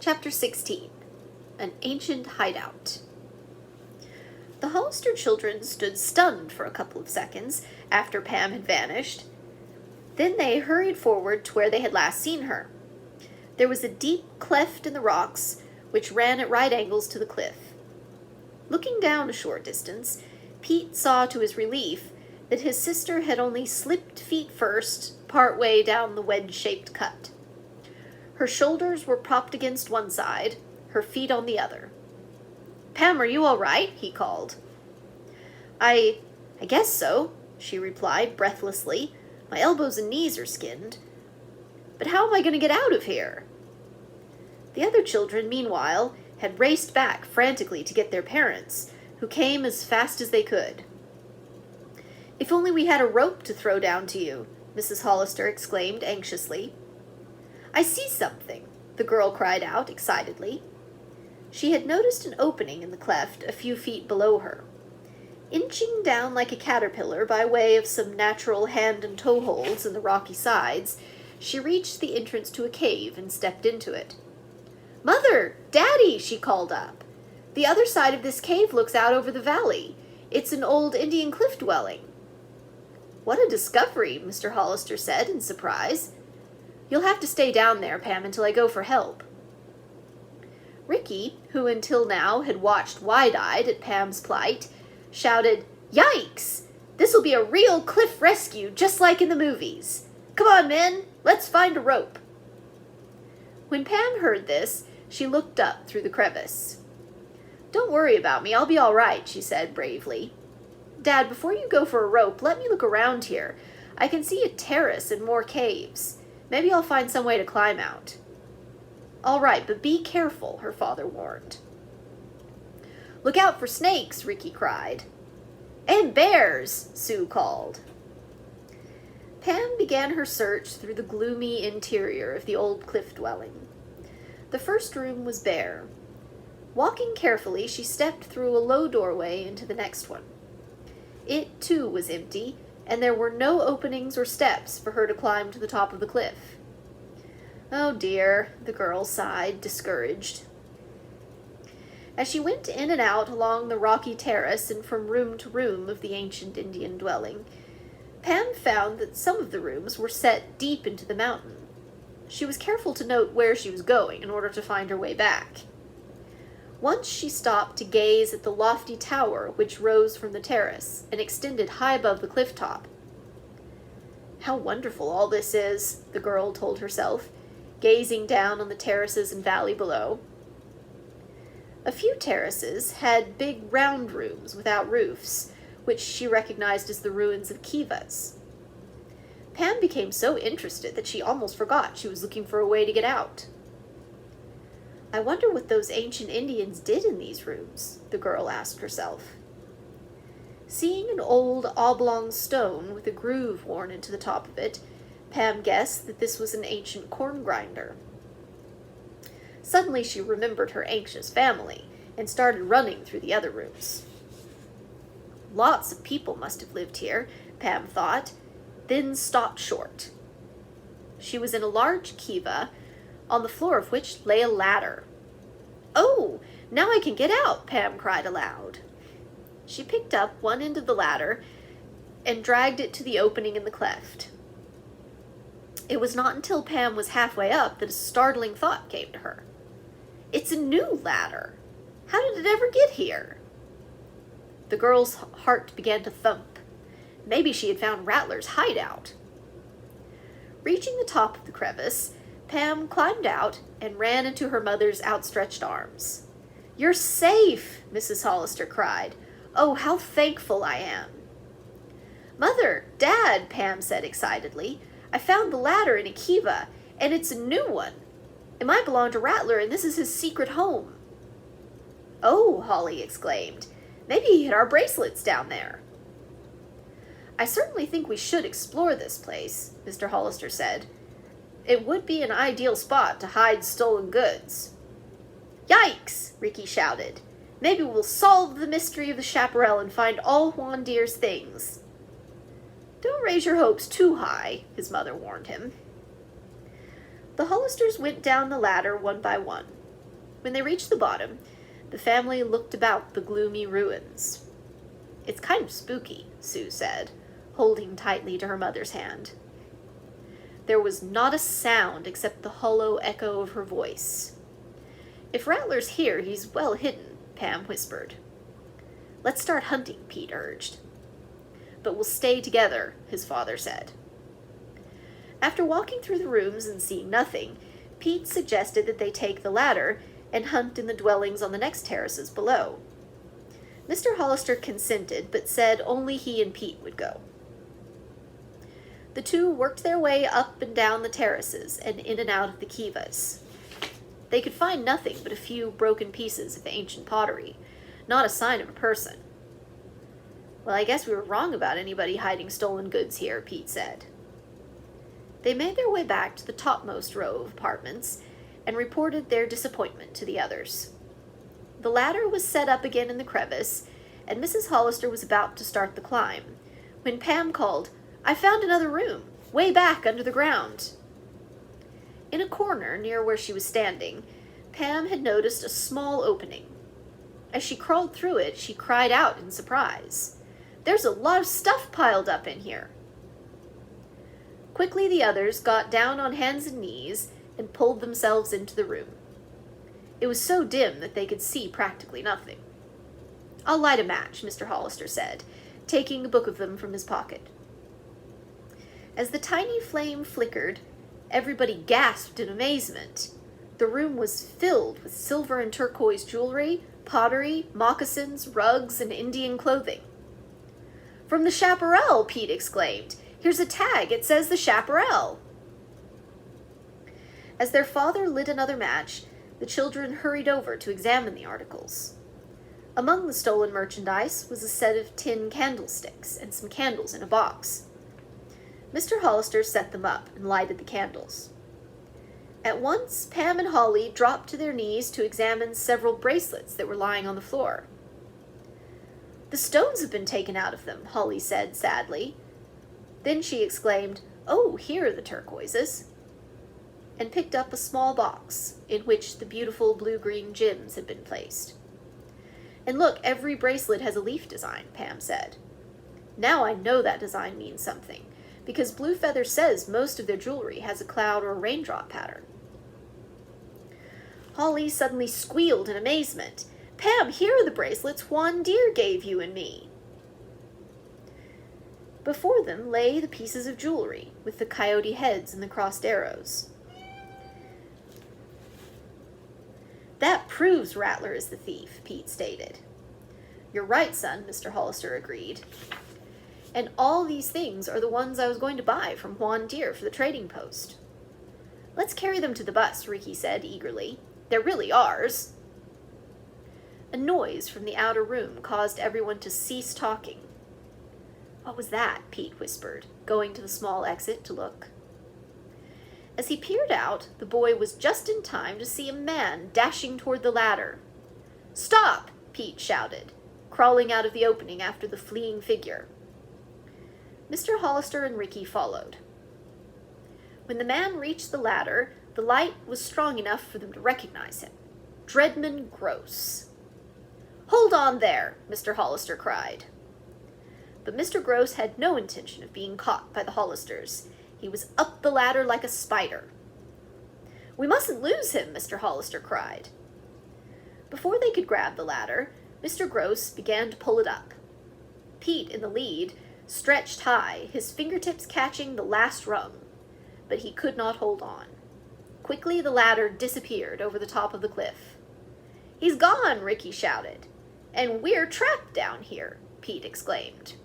Chapter 16. An Ancient Hideout. The Hollister children stood stunned for a couple of seconds after Pam had vanished. Then they hurried forward to where they had last seen her. There was a deep cleft in the rocks, which ran at right angles to the cliff. Looking down a short distance, Pete saw to his relief that his sister had only slipped feet first, part way down the wedge-shaped cut. Her shoulders were propped against one side, her feet on the other. "Pam, are you all right?" he called. I guess so," she replied breathlessly. "My elbows and knees are skinned. But how am I going to get out of here?" The other children, meanwhile, had raced back frantically to get their parents, who came as fast as they could. "If only we had a rope to throw down to you," Mrs. Hollister exclaimed anxiously. "I see something," the girl cried out excitedly. She had noticed an opening in the cleft a few feet below her. Inching down like a caterpillar by way of some natural hand and toe holes in the rocky sides, she reached the entrance to a cave and stepped into it. "Mother! Daddy!" she called up. "The other side of this cave looks out over the valley. It's an old Indian cliff dwelling." "What a discovery," Mr. Hollister said in surprise. "You'll have to stay down there, Pam, until I go for help." Ricky, who until now had watched wide-eyed at Pam's plight, shouted, "Yikes! This'll be a real cliff rescue, just like in the movies. Come on, men, let's find a rope." When Pam heard this, she looked up through the crevice. "Don't worry about me, I'll be all right," she said bravely. "Dad, before you go for a rope, let me look around here. I can see a terrace and more caves. Maybe I'll find some way to climb out." "All right, but be careful," her father warned. "Look out for snakes," Ricky cried. "And bears," Sue called. Pam began her search through the gloomy interior of the old cliff dwelling. The first room was bare. Walking carefully, she stepped through a low doorway into the next one. It, too, was empty, and there were no openings or steps for her to climb to the top of the cliff. "Oh dear," the girl sighed, discouraged. As she went in and out along the rocky terrace and from room to room of the ancient Indian dwelling, Pam found that some of the rooms were set deep into the mountain. She was careful to note where she was going in order to find her way back. Once she stopped to gaze at the lofty tower which rose from the terrace and extended high above the cliff top. "How wonderful all this is," the girl told herself, gazing down on the terraces and valley below. A few terraces had big round rooms without roofs, which she recognized as the ruins of kivas. Pam became so interested that she almost forgot she was looking for a way to get out. "I wonder what those ancient Indians did in these rooms," the girl asked herself. Seeing an old oblong stone with a groove worn into the top of it, Pam guessed that this was an ancient corn grinder. Suddenly she remembered her anxious family and started running through the other rooms. Lots of people must have lived here, Pam thought, then stopped short. She was in a large kiva, on the floor of which lay a ladder. "Oh, now I can get out," Pam cried aloud. She picked up one end of the ladder and dragged it to the opening in the cleft. It was not until Pam was halfway up that a startling thought came to her. "It's a new ladder. How did it ever get here?" The girl's heart began to thump. Maybe she had found Rattler's hideout. Reaching the top of the crevice, Pam climbed out and ran into her mother's outstretched arms. "You're safe!" Mrs. Hollister cried. "Oh, how thankful I am!" "Mother, Dad," Pam said excitedly, "I found the ladder in a kiva, and it's a new one. It might belong to Rattler, and this is his secret home." "Oh," Holly exclaimed, "maybe he hid our bracelets down there." "I certainly think we should explore this place," Mr. Hollister said. "It would be an ideal spot to hide stolen goods." "Yikes!" Ricky shouted. "Maybe we'll solve the mystery of the chaparral and find all Juan Deere's things." "Don't raise your hopes too high," his mother warned him. The Hollisters went down the ladder one by one. When they reached the bottom, the family looked about the gloomy ruins. "It's kind of spooky," Sue said, holding tightly to her mother's hand. There was not a sound except the hollow echo of her voice. "If Rattler's here, he's well hidden," Pam whispered. "Let's start hunting," Pete urged. "But we'll stay together," his father said. After walking through the rooms and seeing nothing, Pete suggested that they take the ladder and hunt in the dwellings on the next terraces below. Mr. Hollister consented, but said only he and Pete would go. The two worked their way up and down the terraces and in and out of the kivas. They could find nothing but a few broken pieces of ancient pottery, not a sign of a person. "Well, I guess we were wrong about anybody hiding stolen goods here," Pete said. They made their way back to the topmost row of apartments and reported their disappointment to the others. The ladder was set up again in the crevice, and Mrs. Hollister was about to start the climb, when Pam called, "I found another room, way back under the ground." In a corner near where she was standing, Pam had noticed a small opening. As she crawled through it, she cried out in surprise, "There's a lot of stuff piled up in here." Quickly the others got down on hands and knees and pulled themselves into the room. It was so dim that they could see practically nothing. "I'll light a match," Mr. Hollister said, taking a book of them from his pocket. As the tiny flame flickered, everybody gasped in amazement. The room was filled with silver and turquoise jewelry, pottery, moccasins, rugs, and Indian clothing. "From the Chaparral!" Pete exclaimed. "Here's a tag. It says the Chaparral." As their father lit another match, the children hurried over to examine the articles. Among the stolen merchandise was a set of tin candlesticks and some candles in a box. Mr. Hollister set them up and lighted the candles. At once, Pam and Holly dropped to their knees to examine several bracelets that were lying on the floor. "The stones have been taken out of them," Holly said sadly. Then she exclaimed, "Oh, here are the turquoises," and picked up a small box in which the beautiful blue-green gems had been placed. "And look, every bracelet has a leaf design," Pam said. "Now I know that design means something, because Blue Feather says most of their jewelry has a cloud or a raindrop pattern." Holly suddenly squealed in amazement. "Pam, here are the bracelets Juan Deere gave you and me." Before them lay the pieces of jewelry, with the coyote heads and the crossed arrows. "That proves Rattler is the thief," Pete stated. "You're right, son," Mr. Hollister agreed. "And all these things are the ones I was going to buy from Juan Deere for the trading post." "Let's carry them to the bus," Ricky said eagerly. "They're really ours." A noise from the outer room caused everyone to cease talking. "What was that?" Pete whispered, going to the small exit to look. As he peered out, the boy was just in time to see a man dashing toward the ladder. "Stop!" Pete shouted, crawling out of the opening after the fleeing figure. Mr. Hollister and Ricky followed. When the man reached the ladder, the light was strong enough for them to recognize him. Dreadman Gross. "Hold on there!" Mr. Hollister cried. But Mr. Gross had no intention of being caught by the Hollisters. He was up the ladder like a spider. "We mustn't lose him!" Mr. Hollister cried. Before they could grab the ladder, Mr. Gross began to pull it up. Pete, in the lead, stretched high, his fingertips catching the last rung, but he could not hold on. Quickly the ladder disappeared over the top of the cliff. "He's gone!" Ricky shouted. "And we're trapped down here!" Pete exclaimed.